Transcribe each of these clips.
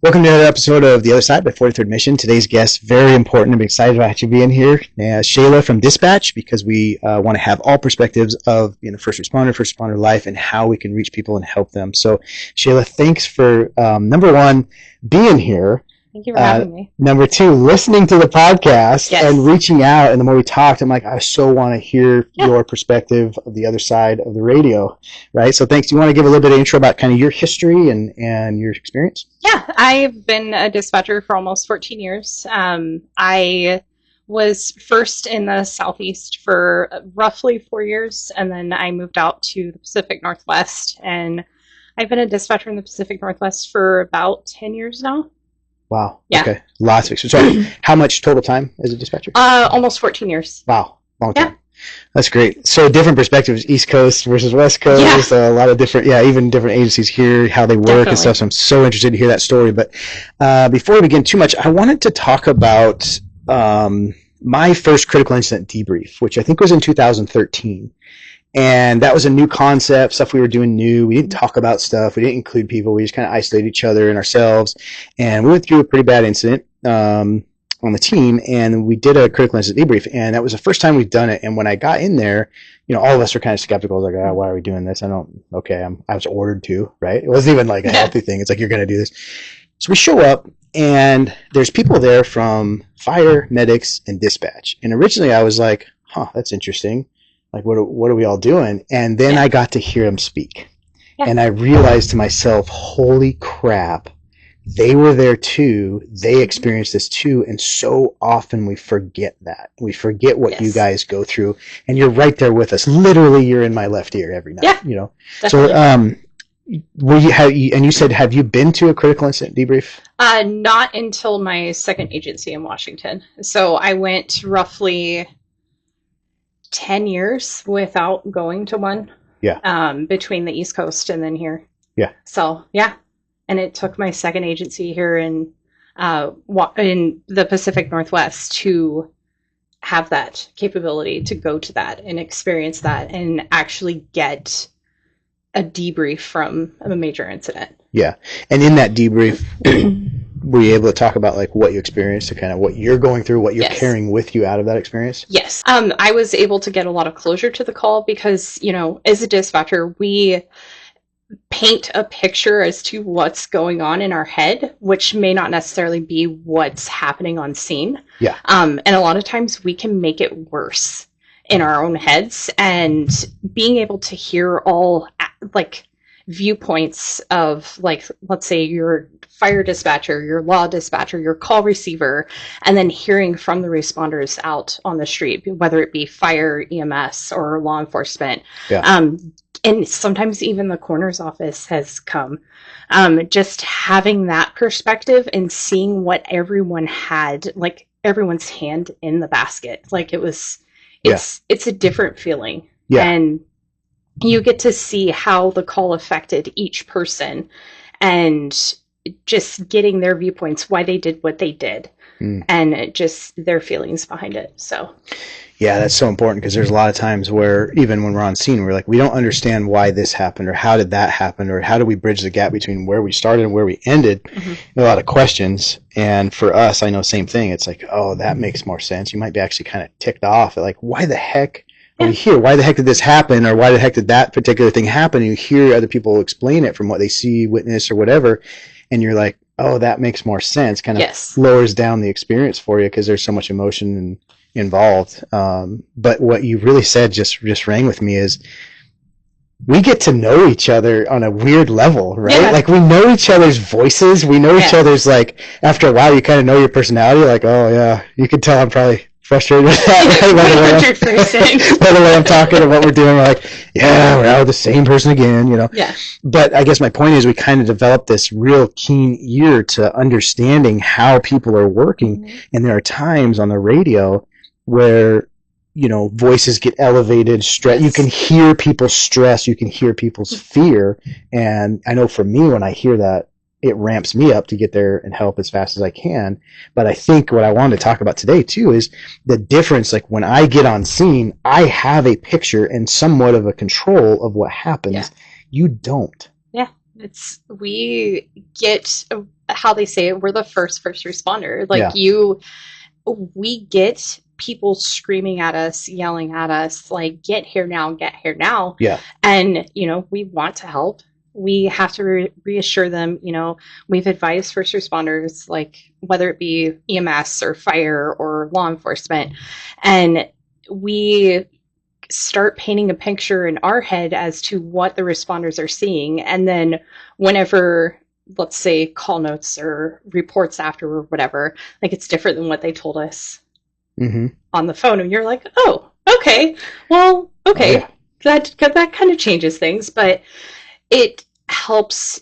Welcome to another episode of The Other Side by 43rd Mission. Today's guest, very important. I'm excited about you being here. Shayla from Dispatch, because we want to have all perspectives of being a first responder life, and how we can reach people and help them. So, Shayla, thanks for, number one, being here. Thank you for having me. Number two, listening to the podcast and reaching out. And the more we talked, I'm like, I so want to hear your perspective of the other side of the radio, right? So thanks. Do you want to give a little bit of intro about kind of your history and your experience? Yeah, I've been a dispatcher for almost 14 years. I was first in the Southeast for roughly 4 years, and then I moved out to the Pacific Northwest, and I've been a dispatcher in the Pacific Northwest for about 10 years now. Wow. Yeah. Okay. Lots of experience. So how much total time as a dispatcher? Almost 14 years. Wow. Long time. Yeah. That's great. So different perspectives, East Coast versus West Coast, a lot of different, even different agencies here, how they work and stuff. So I'm so interested to hear that story. But before we begin too much, I wanted to talk about my first critical incident debrief, which I think was in 2013. And that was a new concept, stuff we were doing new. We didn't talk about stuff. We didn't include people. We just kind of isolated each other and ourselves. And we went through a pretty bad incident on the team, and we did a critical incident debrief. And that was the first time we've done it. And when I got in there, all of us were kind of skeptical. I was like, why are we doing this? I was ordered to, right? It wasn't even like a healthy thing. It's like, you're going to do this. So we show up, and there's people there from fire, medics, and dispatch. And originally I was like, that's interesting. Like, what are we all doing? And then I got to hear them speak. Yeah. And I realized to myself, holy crap, they were there too. They experienced this too. And so often we forget that. We forget what you guys go through. And you're right there with us. Literally, you're in my left ear every night. Yeah, So, you said, have you been to a critical incident debrief? Not until my second agency in Washington. So I went roughly 10 years without going to one. Yeah. Between the East Coast and then here. Yeah. So, yeah. And it took my second agency here in the Pacific Northwest to have that capability to go to that and experience that and actually get a debrief from a major incident. Yeah. And in that debrief, were you able to talk about like what you experienced, or kind of what you're going through, what you're carrying with you out of that experience? Yes. I was able to get a lot of closure to the call because, as a dispatcher, we paint a picture as to what's going on in our head, which may not necessarily be what's happening on scene. Yeah. And a lot of times we can make it worse in our own heads, and being able to hear all viewpoints of, like, let's say your fire dispatcher, your law dispatcher, your call receiver, and then hearing from the responders out on the street, whether it be fire, EMS, or law enforcement. Yeah. And sometimes even the coroner's office has come. Just having that perspective and seeing what everyone had, like everyone's hand in the basket. Like it's a different feeling. Yeah. And you get to see how the call affected each person and just getting their viewpoints, why they did what they did, and just their feelings behind it. So, yeah, that's so important, because there's a lot of times where even when we're on scene, we're like, we don't understand why this happened, or how did that happen, or how do we bridge the gap between where we started and where we ended. A lot of questions. And for us, I know same thing. It's like, oh, that makes more sense. You might be actually kind of ticked off at like, why the heck are we here? Why the heck did this happen? Or why the heck did that particular thing happen? And you hear other people explain it from what they see, witness, or whatever. And you're like, oh, that makes more sense. Kind of lowers down the experience for you, because there's so much emotion involved. But what you really said just rang with me is, we get to know each other on a weird level, right? Yeah. Like, we know each other's voices. We know each other's, like, after a while, you kind of know your personality. Like, oh, yeah, you can tell I'm probably frustrated with that. Right? By the way I'm talking and what we're doing, we're like, yeah, we're out with the same person again, Yeah. But I guess my point is, we kind of developed this real keen ear to understanding how people are working. And there are times on the radio where, voices get elevated, stress. You can hear people's stress. You can hear people's fear. And I know for me, when I hear that, it ramps me up to get there and help as fast as I can. But I think what I wanted to talk about today too is the difference. Like, when I get on scene, I have a picture and somewhat of a control of what happens. Yeah. You don't. Yeah. We get how they say it, we're the first responder. Like we get people screaming at us, yelling at us, like, get here now, get here now. Yeah. And, we want to help. We have to reassure them, we've advised first responders, like whether it be EMS or fire or law enforcement, and we start painting a picture in our head as to what the responders are seeing. And then whenever, let's say, call notes or reports after or whatever, like it's different than what they told us on the phone. And you're like, oh, okay, well, okay. Oh, yeah. That kind of changes things, but it helps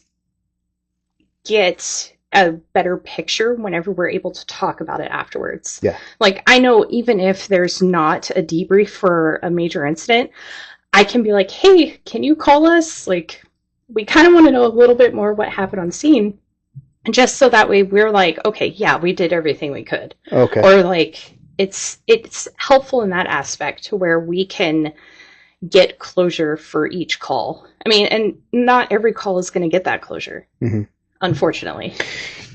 get a better picture whenever we're able to talk about it afterwards. Yeah. Like, I know even if there's not a debrief for a major incident, I can be like, hey, can you call us? Like, we kind of want to know a little bit more what happened on scene. And just so that way we're like, okay, yeah, we did everything we could. Okay. Or like, it's helpful in that aspect to where we can get closure for each call. I mean, and not every call is going to get that closure. Unfortunately.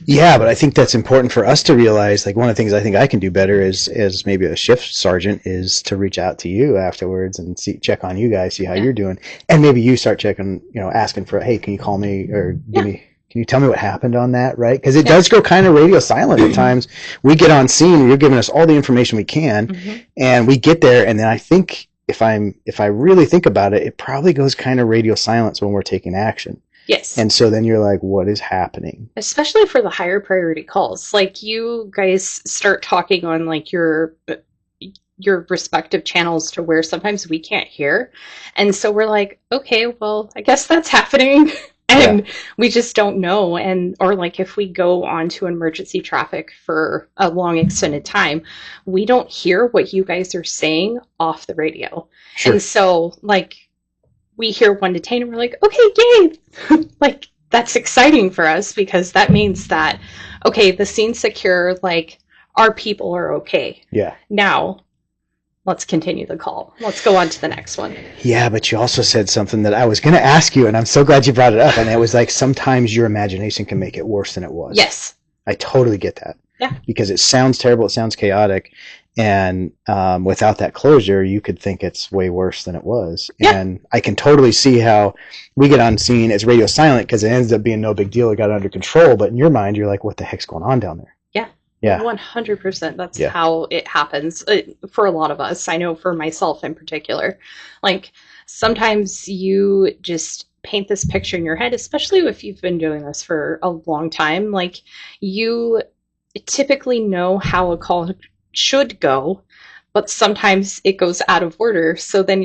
Yeah, but I think that's important for us to realize. Like, one of the things I think I can do better as maybe a shift sergeant is to reach out to you afterwards and check on you guys, see how you're doing, and maybe you start checking, asking for, hey, can you call me or can you tell me what happened on that, right? Because it does go kind of radio silent at times. We get on scene, you're giving us all the information we can, and we get there, and then I think if I really think about it, it probably goes kind of radio silence when we're taking action. Yes. And so then you're like, what is happening? Especially for the higher priority calls. Like, you guys start talking on like your respective channels to where sometimes we can't hear. And so we're like, okay, well, I guess that's happening. And we just don't know. Or like if we go on to emergency traffic for a long extended time, we don't hear what you guys are saying off the radio. Sure. And so like, we hear one detained and we're like, okay, yay! Like, that's exciting for us because that means that, okay, the scene's secure, like, our people are okay. Yeah. Now, let's continue the call. Let's go on to the next one. Yeah, but you also said something that I was going to ask you, and I'm so glad you brought it up, and it was like, sometimes your imagination can make it worse than it was. Yes. I totally get that. Yeah. Because it sounds terrible, it sounds chaotic, and without that closure, you could think it's way worse than it was. Yeah. And I can totally see how we get on scene as radio silent because it ends up being no big deal. It got under control. But in your mind, you're like, what the heck's going on down there? Yeah. Yeah. 100%. That's how it happens for a lot of us. I know for myself in particular. Like, sometimes you just paint this picture in your head, especially if you've been doing this for a long time. Like, you typically know how a call should go, but sometimes it goes out of order. So then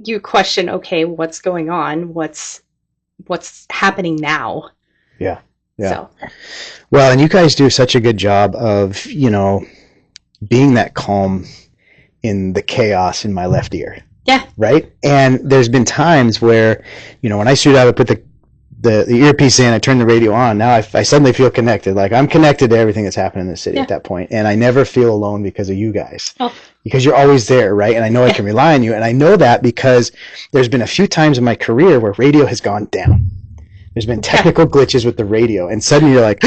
you question, okay, what's going on? What's happening now? Yeah. Yeah. So. Well, and you guys do such a good job of, being that calm in the chaos in my left ear. Yeah. Right? And there's been times where, when I shoot out, I put the earpiece in, I turn the radio on. Now I suddenly feel connected. Like, I'm connected to everything that's happening in the city at that point. And I never feel alone because of you guys. Oh. Because you're always there, right? And I know I can rely on you. And I know that because there's been a few times in my career where radio has gone down. There's been technical glitches with the radio. And suddenly you're like,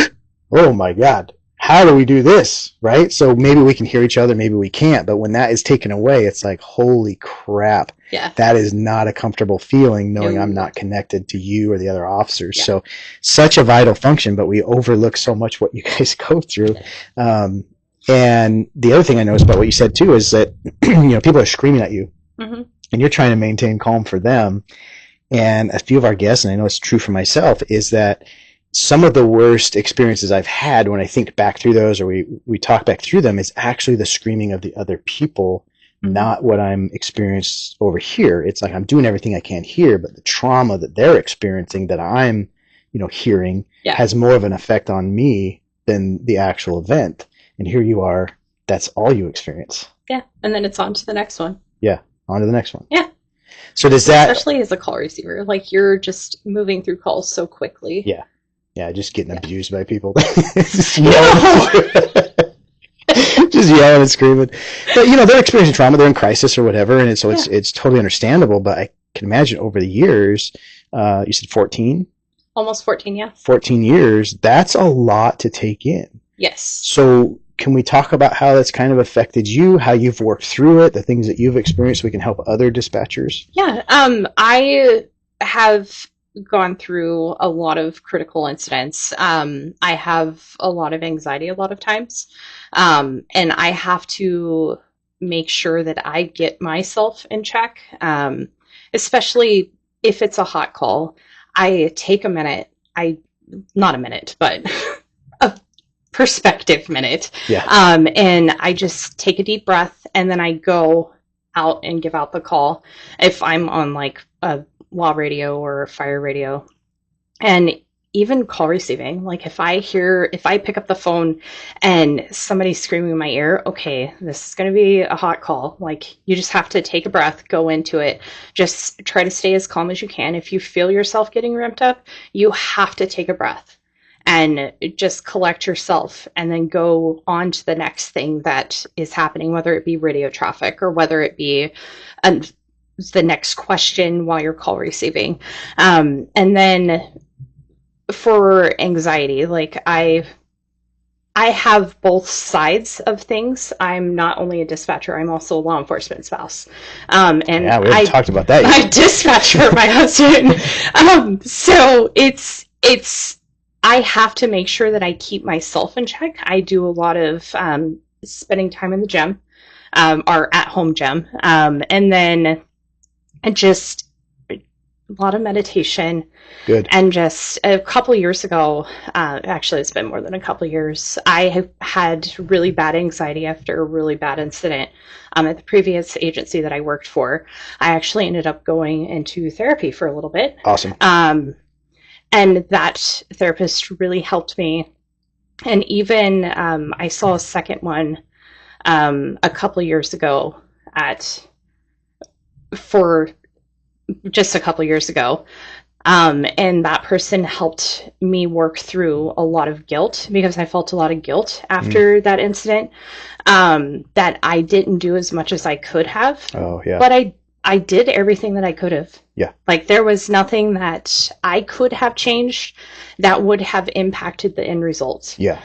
oh my God, how do we do this? Right? So maybe we can hear each other, maybe we can't. But when that is taken away, it's like, holy crap. Yeah. That is not a comfortable feeling knowing I'm not connected to you or the other officers. Yeah. So such a vital function, but we overlook so much what you guys go through. And the other thing I noticed about what you said too is that, people are screaming at you and you're trying to maintain calm for them. And a few of our guests, and I know it's true for myself, is that some of the worst experiences I've had when I think back through those or we talk back through them is actually the screaming of the other people. Not what I'm experienced over here. It's like I'm doing everything I can here, but the trauma that they're experiencing that I'm, hearing has more of an effect on me than the actual event. And here you are, that's all you experience. Yeah, and then it's on to the next one. Yeah, on to the next one. Yeah. So does that... Especially as a call receiver, like you're just moving through calls so quickly. Yeah. Yeah, just getting abused by people. Just yelling and screaming. But, they're experiencing trauma. They're in crisis or whatever. And it's totally understandable. But I can imagine over the years, You said 14? Almost 14, yeah. 14 years. That's a lot to take in. Yes. So can we talk about how that's kind of affected you, how you've worked through it, the things that you've experienced so we can help other dispatchers? Yeah. I have gone through a lot of critical incidents. I have a lot of anxiety a lot of times. And I have to make sure that I get myself in check, especially if it's a hot call. I take a minute. Not a minute, but a perspective minute. Yeah. And I just take a deep breath and then I go out and give out the call if I'm on like a law radio or fire radio. And even call receiving, like if I pick up the phone and somebody's screaming in my ear, okay, this is going to be a hot call. Like you just have to take a breath, go into it, just try to stay as calm as you can. If you feel yourself getting ramped up, you have to take a breath and just collect yourself and then go on to the next thing that is happening, whether it be radio traffic or whether it be the next question while you're call receiving. And then for anxiety, like I have both sides of things. I'm not only a dispatcher, I'm also a law enforcement spouse. And yeah, we haven't talked about that yet. I dispatch for my husband. So it's I have to make sure that I keep myself in check. I do a lot of spending time in the gym, or at home gym, and then just a lot of meditation. Good. And just a couple years ago, actually it's been more than a couple years, I have had really bad anxiety after a really bad incident at the previous agency that I worked for. I actually ended up going into therapy for a little bit. Awesome. And that therapist really helped me. And even I saw a second one a couple years ago for just a couple years ago. And that person helped me work through a lot of guilt because I felt a lot of guilt after that incident, that I didn't do as much as I could have. Oh, yeah. But I did everything that I could have. Yeah. Like there was nothing that I could have changed that would have impacted the end results. Yeah.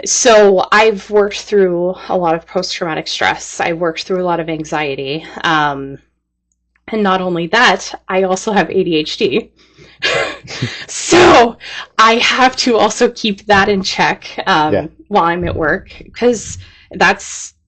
So I've worked through a lot of post-traumatic stress. I worked through a lot of anxiety. And not only that, I also have ADHD. So I have to also keep that in check while I'm at work, because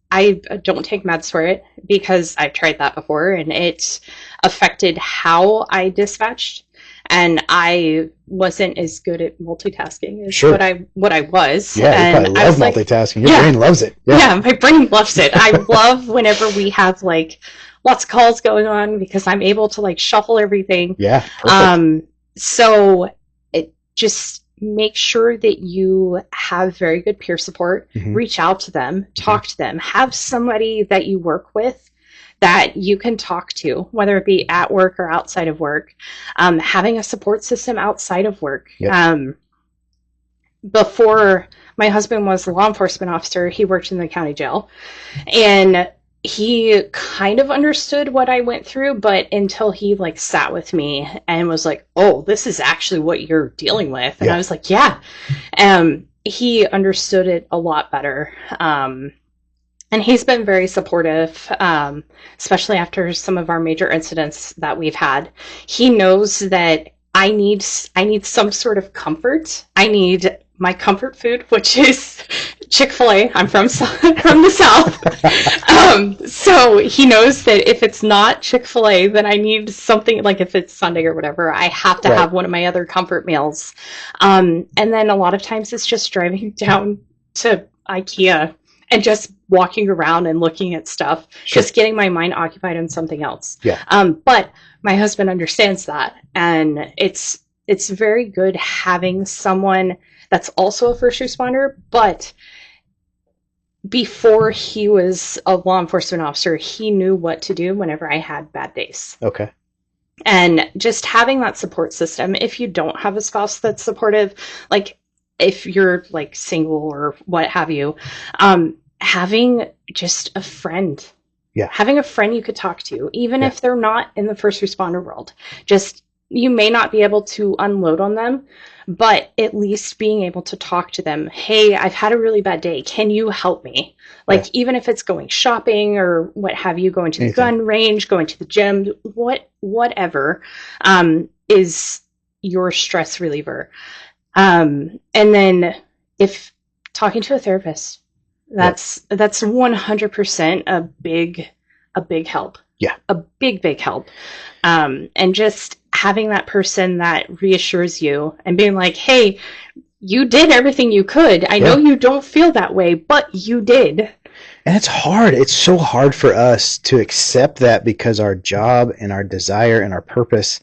I don't take meds for it because I've tried that before and it affected how I dispatched, and I wasn't as good at multitasking as what I was. Yeah, and you probably love multitasking. Your brain loves it. Yeah, my brain loves it. I love whenever we have like lots of calls going on because I'm able to like shuffle everything. Yeah, perfect. So it just make sure that you have very good peer support. Reach out to them, talk to them, have somebody that you work with that you can talk to, whether it be at work or outside of work. Having a support system outside of work. Before my husband was a law enforcement officer, he worked in the county jail, and he kind of understood what I went through, but until he like sat with me and was like, oh, this is actually what you're dealing with. And I was like, yeah. He understood it a lot better. And he's been very supportive, especially after some of our major incidents that we've had. He knows that I need some sort of comfort. I need my comfort food, which is Chick-fil-A. I'm from the South. So he knows that if it's not Chick-fil-A, then I need something, like if it's Sunday or whatever, I have to have one of my other comfort meals. And then a lot of times it's just driving down to IKEA and just walking around and looking at stuff, just getting my mind occupied on something else. But my husband understands that, and it's very good having someone that's also a first responder, but before he was a law enforcement officer, he knew what to do whenever I had bad days. Okay. And just having that support system, if you don't have a spouse that's supportive, like if you're like single or what have you, having just a friend Having a friend you could talk to, even if they're not in the first responder world. Just, you may not be able to unload on them, but at least being able to talk to them. Hey, I've had a really bad day. Can you help me? Like, even if it's going shopping or what have you, going to the gun range, going to the gym, whatever, is your stress reliever. And then if talking to a therapist, that's 100% a big help. Yeah. A big help. And just having that person that reassures you and being like, hey, you did everything you could. I know you don't feel that way, but you did. And it's hard. It's so hard for us to accept that, because our job and our desire and our purpose,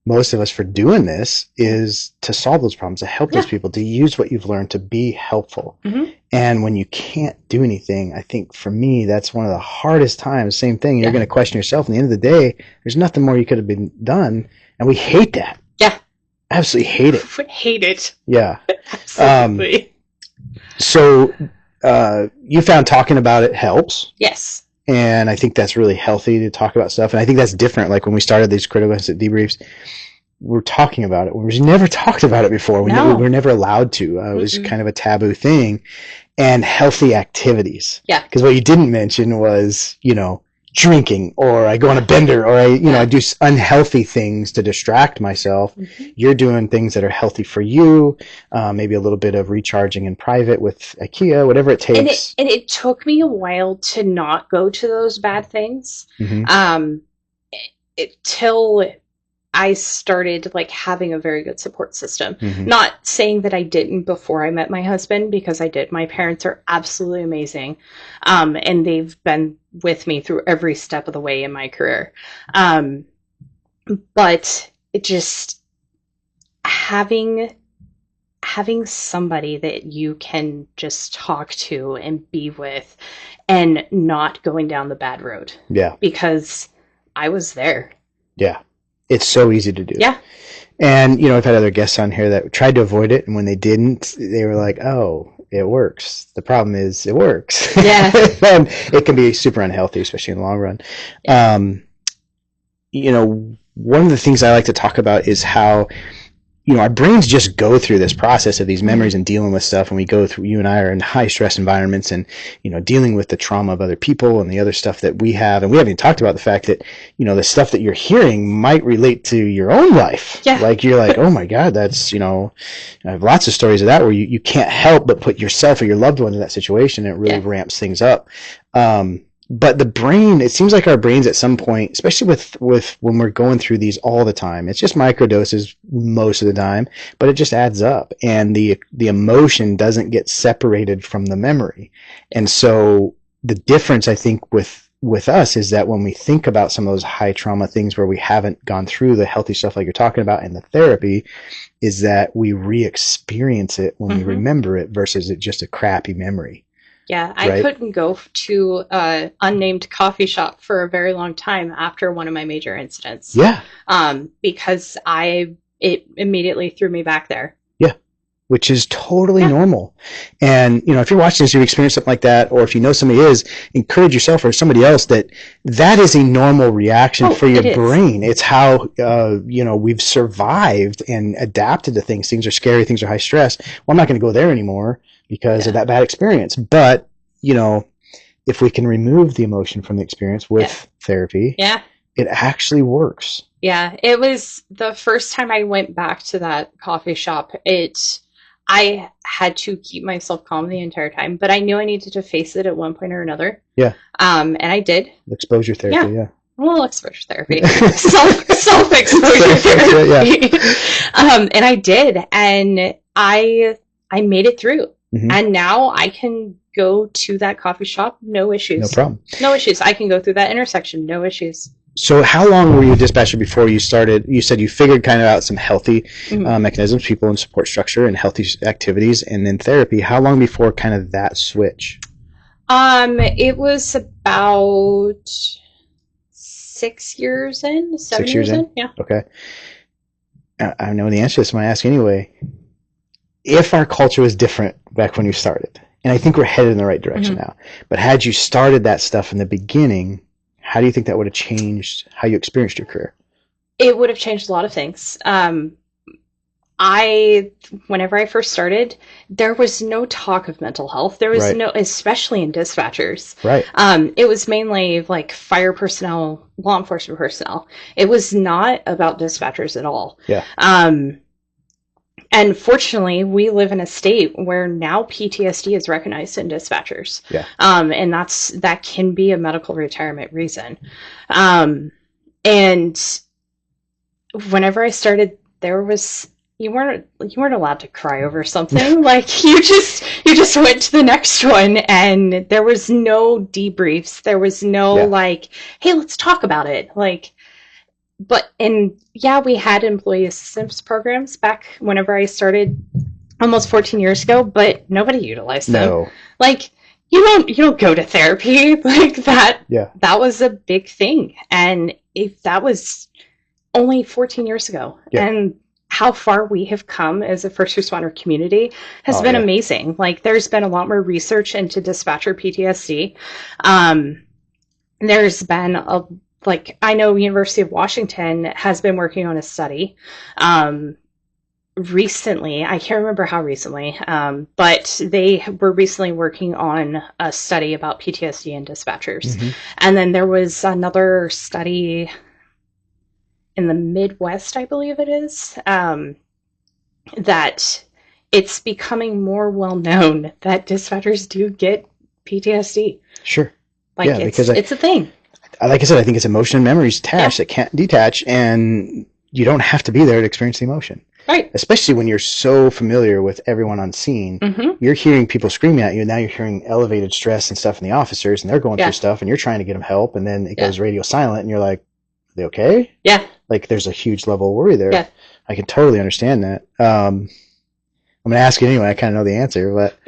most of us, for doing this is to solve those problems, to help those people, to use what you've learned to be helpful. Mm-hmm. And when you can't do anything, I think for me, that's one of the hardest times. Same thing. You're going to question yourself. At the end of the day, there's nothing more you could have been done. And we hate that. Yeah. Absolutely hate it. We hate it. Yeah. Absolutely. So you found talking about it helps. Yes. And I think that's really healthy to talk about stuff. And I think that's different. Like when we started these critical incident debriefs, we're talking about it. We've never talked about it before. We were never allowed to. It was kind of a taboo thing. And healthy activities. Yeah. Because what you didn't mention was, drinking, or I go on a bender, or I do unhealthy things to distract myself. Mm-hmm. You're doing things that are healthy for you. Maybe a little bit of recharging in private with IKEA, whatever it takes. And it took me a while to not go to those bad things. Mm-hmm. Till I started having a very good support system. Mm-hmm. Not saying that I didn't before I met my husband, because I did. My parents are absolutely amazing. And they've been with me through every step of the way in my career. But it just having somebody that you can just talk to and be with, and not going down the bad road. Yeah. Because I was there. Yeah. It's so easy to do. Yeah. And, I've had other guests on here that tried to avoid it. And when they didn't, they were like, oh, it works. The problem is it works. Yeah. And it can be super unhealthy, especially in the long run. Yeah. One of the things I like to talk about is how, our brains just go through this process of these memories and dealing with stuff. And we go through, you and I are in high stress environments, and, dealing with the trauma of other people and the other stuff that we have. And we haven't even talked about the fact that, the stuff that you're hearing might relate to your own life. Yeah. Like you're like, oh my God, that's, I have lots of stories of that where you can't help but put yourself or your loved one in that situation. And it really ramps things up. But the brain, it seems like our brains at some point, especially with when we're going through these all the time, it's just microdoses most of the time, but it just adds up, and the emotion doesn't get separated from the memory. And so the difference, I think, with us is that when we think about some of those high trauma things where we haven't gone through the healthy stuff like you're talking about in the therapy, is that we re-experience it when we remember it versus it just a crappy memory. Yeah, I couldn't go to an unnamed coffee shop for a very long time after one of my major incidents. Yeah. Because it immediately threw me back there. Yeah, which is totally normal. And, if you're watching this, you've experienced something like that, or if you know somebody is, encourage yourself or somebody else that is a normal reaction for your brain. It's how, we've survived and adapted to things. Things are scary, things are high stress. Well, I'm not going to go there anymore because of that bad experience. But, if we can remove the emotion from the experience with therapy, it actually works. Yeah, it was the first time I went back to that coffee shop. I had to keep myself calm the entire time, but I knew I needed to face it at one point or another. Yeah. And I did. Exposure therapy, yeah. Well, exposure therapy. Self-exposure therapy. And I did, and I made it through. Mm-hmm. And now I can go to that coffee shop, no issues. No problem. No issues. I can go through that intersection, no issues. So how long were you a dispatcher before you started? You said you figured kind of out some healthy mechanisms, people in support structure and healthy activities, and then therapy. How long before kind of that switch? It was about 6 years in, 7 years in. Yeah. Okay. I know the answer to this, I'm going to ask anyway. If our culture was different back when you started, and I think we're headed in the right direction now, but had you started that stuff in the beginning, how do you think that would have changed how you experienced your career? It would have changed a lot of things. Whenever I first started, there was no talk of mental health. There was no, especially in dispatchers. Right. It was mainly like fire personnel, law enforcement personnel. It was not about dispatchers at all. Yeah. And fortunately, we live in a state where now PTSD is recognized in dispatchers. Yeah. And that can be a medical retirement reason. And whenever I started, you weren't allowed to cry over something. Like you just went to the next one, and there was no debriefs. There was no like, hey, let's talk about it. Like, we had employee assistance programs back whenever I started almost 14 years ago, but nobody utilized them. No. Like you don't go to therapy like that. Yeah. That was a big thing. And if that was only 14 years ago, and how far we have come as a first responder community has been amazing. Like there's been a lot more research into dispatcher PTSD. There's been I know University of Washington has been working on a study recently. I can't remember how recently, but they were recently working on a study about PTSD and dispatchers. Mm-hmm. And then there was another study in the Midwest, I believe it is, that it's becoming more well known that dispatchers do get PTSD. Sure. Because it's a thing. Like I said, I think it's emotion and memories attached that can't detach, and you don't have to be there to experience the emotion. Right. Especially when you're so familiar with everyone on scene. Mm-hmm. You're hearing people screaming at you, and now you're hearing elevated stress and stuff from the officers, and they're going through stuff, and you're trying to get them help, and then it goes radio silent, and you're like, are they okay? Yeah. Like there's a huge level of worry there. Yeah. I can totally understand that. I'm going to ask you anyway. I kind of know the answer, but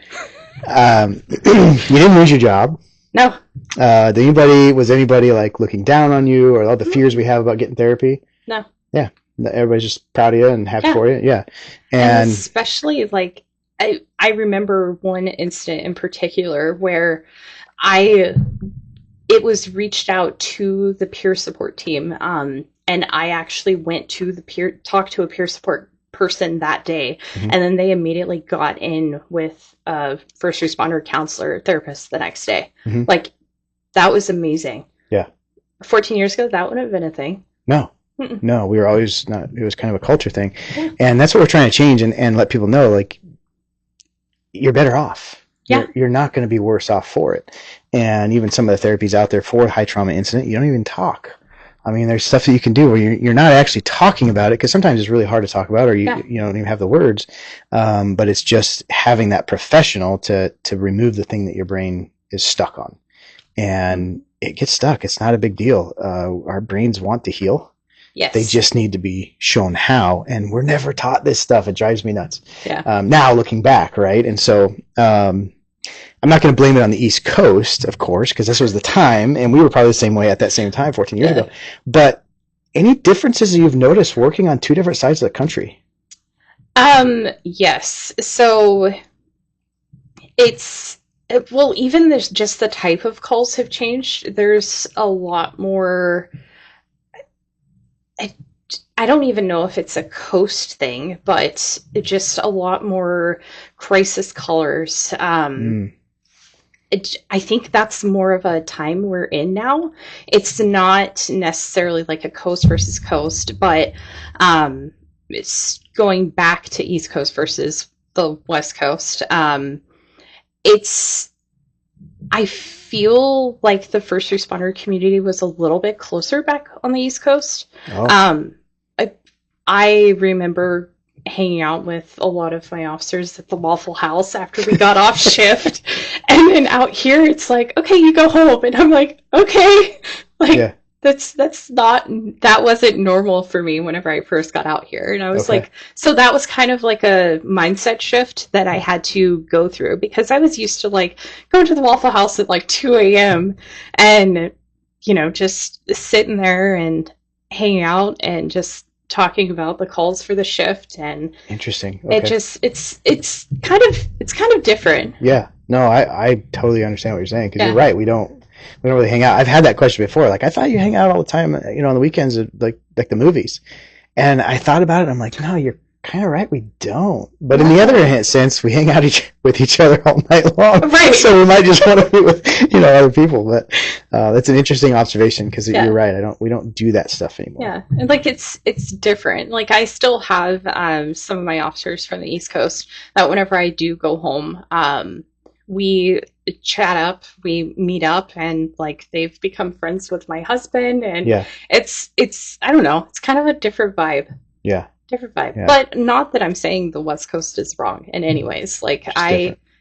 you didn't lose your job. No. Was anybody like looking down on you, or all the fears we have about getting therapy? No. Yeah. Everybody's just proud of you and happy for you. Yeah. And especially like, I remember one incident in particular where it was reached out to the peer support team. And I actually went to talked to a peer support person that day. Mm-hmm. And then they immediately got in with a first responder counselor therapist the next day. Mm-hmm. Like that was amazing. Yeah. 14 years ago, that wouldn't have been a thing. No. Mm-mm. No, we were always not, it was kind of a culture thing. Yeah. And that's what we're trying to change and let people know, like, you're better off. Yeah. You're not going to be worse off for it. And even some of the therapies out there for high trauma incident, you don't even talk. I mean, there's stuff that you can do where you're not actually talking about it, because sometimes it's really hard to talk about, or you don't even have the words. But it's just having that professional to remove the thing that your brain is stuck on. And it gets stuck. It's not a big deal. Our brains want to heal. Yes. They just need to be shown how, and we're never taught this stuff. It drives me nuts. Yeah. Now looking back, right? And so I'm not going to blame it on the East Coast, of course, because this was the time, and we were probably the same way at that same time 14 years ago. But any differences you've noticed working on two different sides of the country? Yes. So even there's just the type of calls have changed. There's a lot more. I don't even know if it's a coast thing, but just a lot more crisis callers. I think that's more of a time we're in now. It's not necessarily like a coast versus coast, but it's going back to East Coast versus the West Coast. I feel like the first responder community was a little bit closer back on the East Coast. Oh. I remember hanging out with a lot of my officers at the Waffle House after we got off shift. And then out here, it's like, okay, you go home. And I'm like, okay. Like, that wasn't normal for me whenever I first got out here. And I was like, so that was kind of like a mindset shift that I had to go through, because I was used to like going to the Waffle House at like 2 a.m. and, just sitting there and hanging out and just talking about the calls for the shift. And interesting. Okay. It's kind of different. Yeah. No, I totally understand what you're saying, because you're right. We don't, We don't really hang out. I've had that question before. Like, I thought you hang out all the time, you know, on the weekends, like the movies. And I thought about it. I'm like, no, you're kind of right. We don't. But in the other sense, we hang out with each other all night long. Right. So we might just want to be with, you know, other people. But that's an interesting observation because you're right. We don't do that stuff anymore. Yeah, and like it's different. Like I still have some of my officers from the East Coast that whenever I do go home, we chat up, we meet up, and like they've become friends with my husband, and it's I don't know, it's kind of a different vibe. Yeah. Different vibe. Yeah. But not that I'm saying the West Coast is wrong in any ways. Like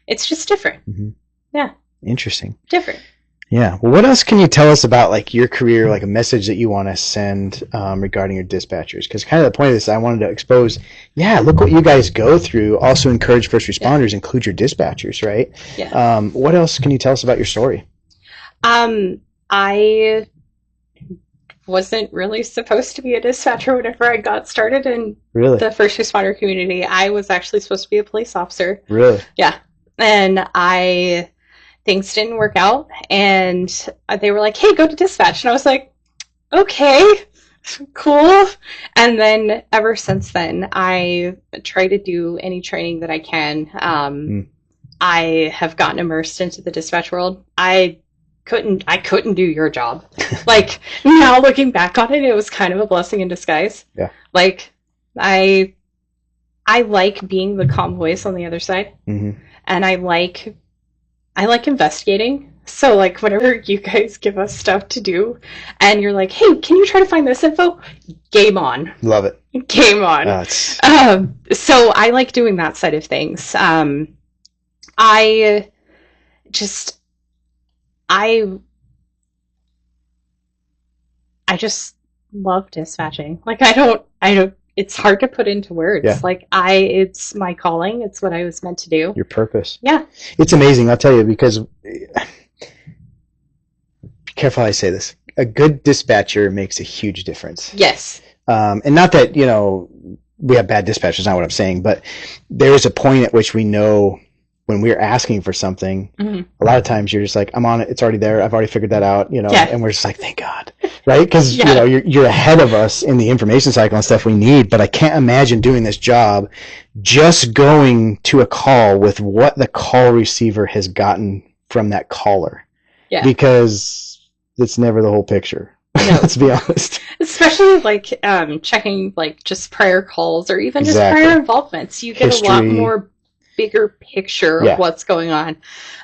it's just different. Mm-hmm. Yeah. Interesting. Different. Yeah. Well, what else can you tell us about like your career, like a message that you want to send regarding your dispatchers? Because kind of the point of this, I wanted to expose, look what you guys go through. Also encourage first responders, include your dispatchers, right? Yeah. What else can you tell us about your story? I wasn't really supposed to be a dispatcher whenever I got started in the first responder community. I was actually supposed to be a police officer. Really? Yeah. And things didn't work out, and they were like, hey, go to dispatch. And I was like, okay, cool. And then ever since then, I try to do any training that I can. I have gotten immersed into the dispatch world. I couldn't do your job. Like, now looking back on it, it was kind of a blessing in disguise. Yeah. Like, I like being the calm voice on the other side. Mm-hmm. And I like investigating. So, like, whenever you guys give us stuff to do, and you're like, hey, can you try to find this info? Game on. Love it. Game on. So I like doing that side of things. I just love dispatching. Like, I don't, it's hard to put into words. Yeah. Like, it's my calling. It's what I was meant to do. Your purpose. Yeah. It's amazing. I'll tell you, because be careful how I say this. A good dispatcher makes a huge difference. Yes. And not that, you know, we have bad dispatchers, not what I'm saying, but there is a point at which we know when we're asking for something, a lot of times you're just like, I'm on it. It's already there. I've already figured that out, you know, and we're just like, thank God. Right. Cause you know, you're ahead of us in the information cycle and stuff we need, but I can't imagine doing this job just going to a call with what the call receiver has gotten from that caller. Yeah. Because it's never the whole picture. No. Let's be honest. Especially like checking like just prior calls or even just prior involvements. You get a lot more bigger picture of what's going on.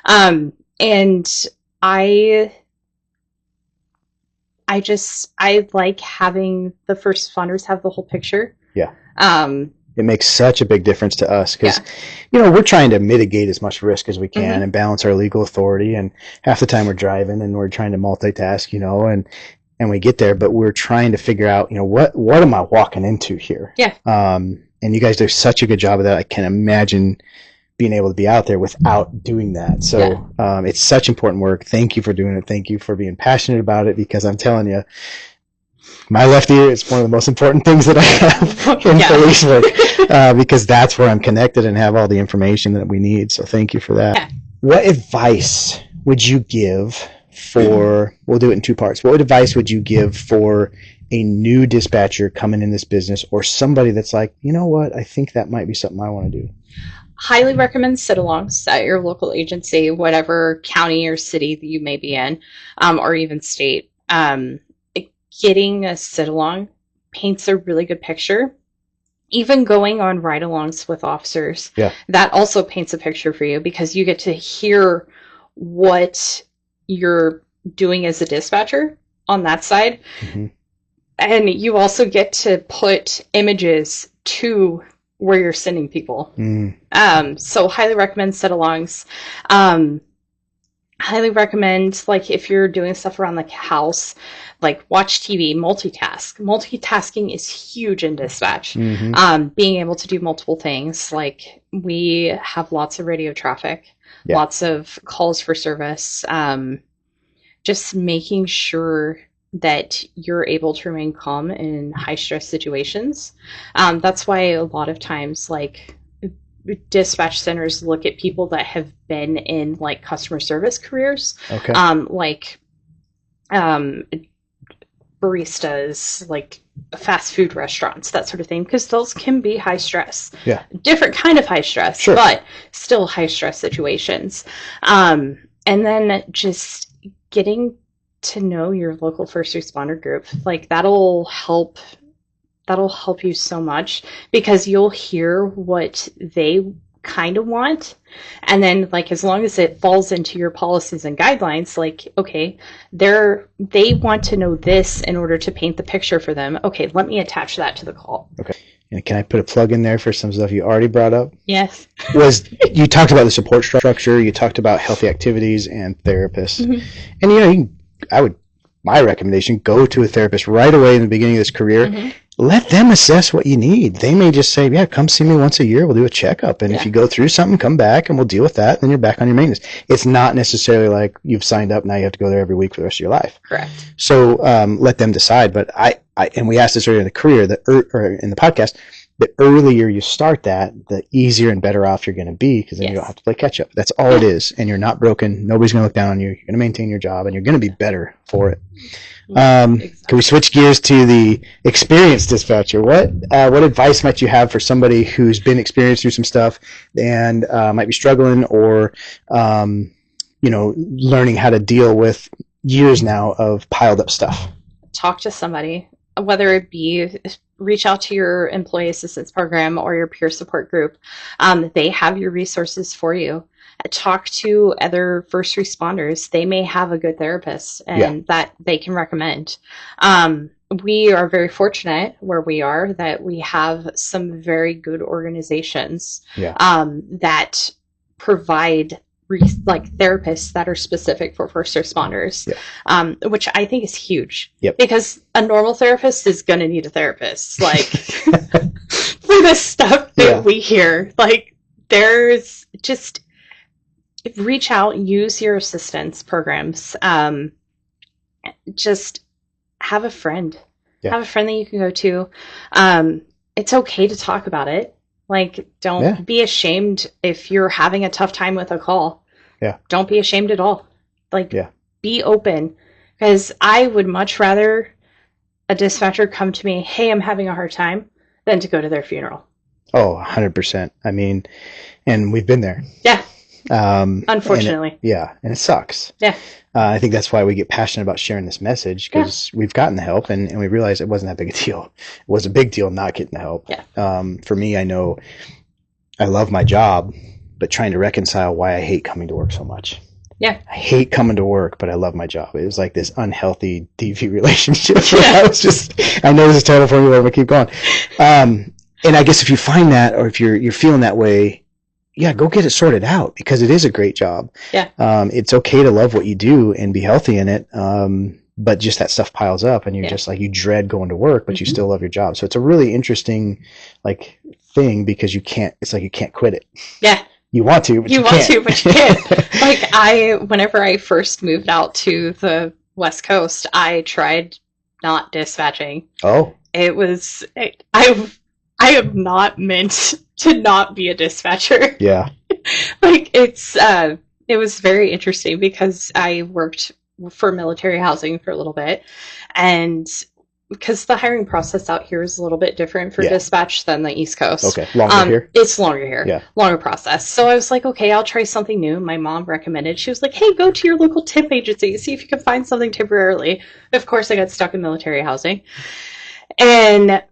And I like having the first responders have the whole picture. Yeah. It makes such a big difference to us because, you know, we're trying to mitigate as much risk as we can and balance our legal authority. And half the time we're driving and we're trying to multitask, you know, and we get there, but we're trying to figure out, you know, what am I walking into here? Yeah. And you guys do such a good job of that. I can't imagine being able to be out there without doing that. So it's such important work. Thank you for doing it. Thank you for being passionate about it, because I'm telling you, my left ear is one of the most important things that I have in police work, because that's where I'm connected and have all the information that we need. So thank you for that. Yeah. What advice would you give for, we'll do it in two parts. What advice would you give for a new dispatcher coming in this business, or somebody that's like, you know what, I think that might be something I want to do? Highly recommend sit-alongs at your local agency, whatever county or city that you may be in, or even state. Getting a sit-along paints a really good picture. Even going on ride-alongs with officers, that also paints a picture for you, because you get to hear what you're doing as a dispatcher on that side. Mm-hmm. And you also get to put images to where you're sending people. So highly recommend sit-alongs. Highly recommend, like, if you're doing stuff around the house, like watch TV, multitask. Multitasking is huge in dispatch. Being able to do multiple things. Like, we have lots of radio traffic, lots of calls for service. Just making sure that you're able to remain calm in high stress situations. That's why a lot of times, like, dispatch centers look at people that have been in like customer service careers. Okay. Like um, baristas, like fast food restaurants, that sort of thing, because those can be high stress. Yeah. Different kind of high stress, sure. but still high stress situations. And then just getting to know your local first responder group, like that'll help you so much, because you'll hear what they kind of want, and then like as long as it falls into your policies and guidelines, like okay, they want to know this in order to paint the picture for them. Okay, let me attach that to the call. Okay. And can I put a plug in there for some stuff you already brought up? Yes. Was you talked about the support structure, you talked about healthy activities and therapists. Mm-hmm. And my recommendation, go to a therapist right away in the beginning of this career. Mm-hmm. Let them assess what you need. They may just say, yeah, come see me once a year. We'll do a checkup. And if you go through something, come back and we'll deal with that. Then you're back on your maintenance. It's not necessarily like you've signed up. Now you have to go there every week for the rest of your life. Correct. So let them decide. But and we asked this earlier in the career, or in the podcast, the earlier you start that, the easier and better off you're going to be, because then you don't have to play catch up. That's all it is. And you're not broken. Nobody's going to look down on you. You're going to maintain your job and you're going to be better for it. Exactly. Can we switch gears to the experienced dispatcher? What advice might you have for somebody who's been experienced through some stuff and might be struggling, or learning how to deal with years now of piled up stuff? Talk to somebody, whether it be reach out to your employee assistance program or your peer support group. They have your resources for you. Talk to other first responders. They may have a good therapist and that they can recommend. We are very fortunate where we are that we have some very good organizations that provide therapists that are specific for first responders, which I think is huge. Because a normal therapist is going to need a therapist. Like for the stuff that we hear, like there's just reach out, use your assistance programs. Just have a friend. Have a friend that you can go to. It's okay to talk about it. Like, don't be ashamed if you're having a tough time with a call. Don't be ashamed at all. Like, be open. Because I would much rather a dispatcher come to me, hey, I'm having a hard time, than to go to their funeral. Oh, 100%. I mean, and we've been there. Yeah. Unfortunately. And it sucks. I think that's why we get passionate about sharing this message, because we've gotten the help and we realized it wasn't that big a deal. It was a big deal not getting the help. For me, I know I love my job, but trying to reconcile why I hate coming to work so much. I hate coming to work, but I love my job. It was like this unhealthy DV relationship. I know this is terrible for me, but I'm going to keep going. And I guess if you find that, or if you're feeling that way, go get it sorted out, because it is a great job. It's okay to love what you do and be healthy in it. But just that stuff piles up and you're just like, you dread going to work, but you still love your job. So it's a really interesting thing, because you can't quit it. You want to, but you can't. But you can't. Whenever I first moved out to the West Coast, I tried not dispatching. Oh. It was, I am not meant to not be a dispatcher. It was very interesting, because I worked for military housing for a little bit, and because the hiring process out here is a little bit different for dispatch than the East Coast. Okay, longer here? It's longer here. Longer process. So I was like, okay, I'll try something new. My mom recommended. She was like, hey, go to your local temp agency, see if you can find something temporarily. Of course, I got stuck in military housing. And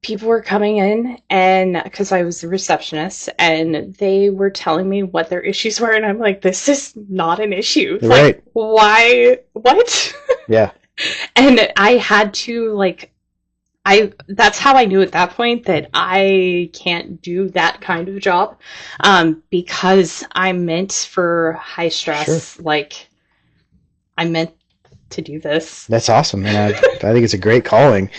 people were coming in, and because I was a receptionist, and they were telling me what their issues were, and I'm like, this is not an issue. Right. Like, why? What? And I had to that's how I knew at that point that I can't do that kind of job, because I'm meant for high stress. I'm meant to do this. That's awesome, and I think it's a great calling.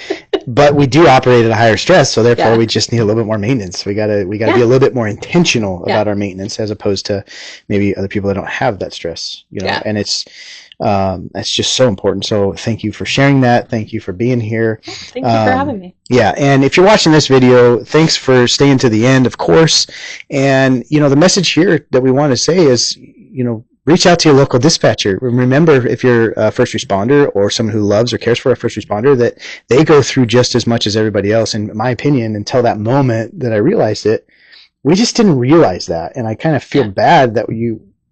But we do operate at a higher stress, so therefore we just need a little bit more maintenance. We gotta be a little bit more intentional about our maintenance, as opposed to maybe other people that don't have that stress. And it's just so important. So thank you for sharing that. Thank you for being here. Thank you for having me. And if you're watching this video, thanks for staying to the end, of course. And the message here that we want to say is, reach out to your local dispatcher. Remember, if you're a first responder or someone who loves or cares for a first responder, that they go through just as much as everybody else. And in my opinion, until that moment that I realized it, we just didn't realize that. And I kind of feel bad that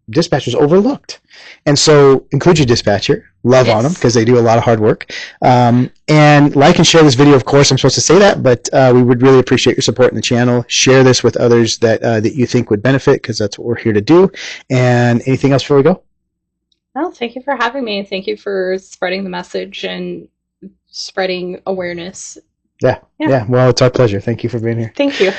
dispatchers overlooked. And so include your dispatcher, love on them because they do a lot of hard work. And like and share this video, of course. I'm supposed to say that, but we would really appreciate your support in the channel. Share this with others that you think would benefit, because that's what we're here to do. And anything else before we go? Well, thank you for having me. Thank you for spreading the message and spreading awareness. Yeah. Well, it's our pleasure. Thank you for being here. Thank you.